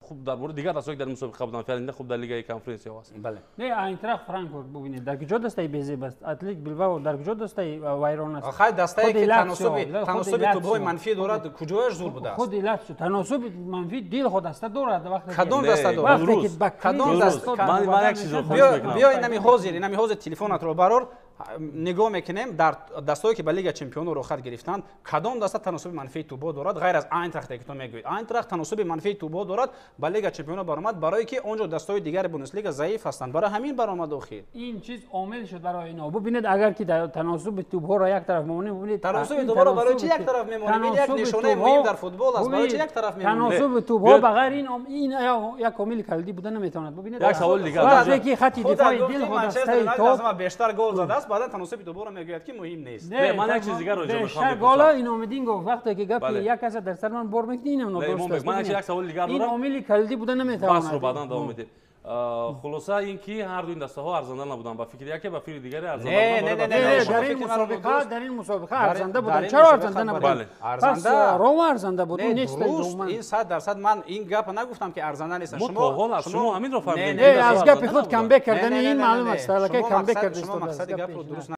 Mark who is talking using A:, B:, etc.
A: خوب در مورد دیگر رسوایی در مسابقه بودن فعلا خوب در لیگ کنفرانسیا است.
B: بله.
C: نه اینتراخت فرانکفورت ببینید در کجا دسته بیزی است. اتلتیک بیلبائو در کجا دسته وایران است.
B: آخه دسته که تناسب توپ‌های منفی دارد کجایش زور بوده است.
C: خود لاتزیو تناسب منفی دیل خود دسته دارد وقتی
B: کدام دسته دارد.
C: وقتی که
B: کدام دسته
A: من یک چیز رو
B: بیا اینمی حاضر تلفنت رو برار نگاه میکنیم در دستایی که به لیگ چمپیون‌ها رو خط گرفتند کدام دسته تناسب منفی توپ‌ها دارد غیر از آینتراخت که تو میگوید آینتراخت تناسب منفی توپ‌ها دارد به لیگ چمپیون‌ها برآمد برای که اونجا دستای دیگر بوندسلیگا ضعیف هستند برای همین برآمد آخر
C: این چیز عامل شد برای اینا ببینید اگر که تناسب توپ‌ها را یک طرف میمونه ببینید
B: تناسب توپ‌ها را برای چی یک طرف میمونه یک نشانه مهم در فوتبال است برای چی یک طرف میمونه
C: تناسب توپ‌ها بغیر این یک کامل کلدی بودن نمیتواند ببینید
A: یک سوال دیگه
C: وقتی که خط دفاعی دل خود دسته
B: تو بیشتر گل زده است بعد تناسب توپ‌ها میگوید که مهم نیست.
A: من یک چیز دیگر رو
C: میخوام بگم. گالا این اومدین گفت وقتی که گپ یک کس در سر من بر میکنین اونو درست.
A: من یک سوال دیگر دارم.
C: این عامل کلیدی بودن نمیتونه.
A: بس رو بعداً داوام میده. خلاصه اینکه هر دو این دسته ها ارزنده نبودن با فکر یکی با فکر دیگری ارزنده
B: نه
C: در این مسابقه ارزنده بودن چرا ارزنده نبودن؟ پس روم ارزنده بود نیست
B: این 100% من این گپ نگفتم که ارزنده نیست.
A: شما همین رو فهمیدید.
C: از گپ خود کامبک کردن این معلوم است که کامبک کردید.
B: شما مقصد گپ رو درست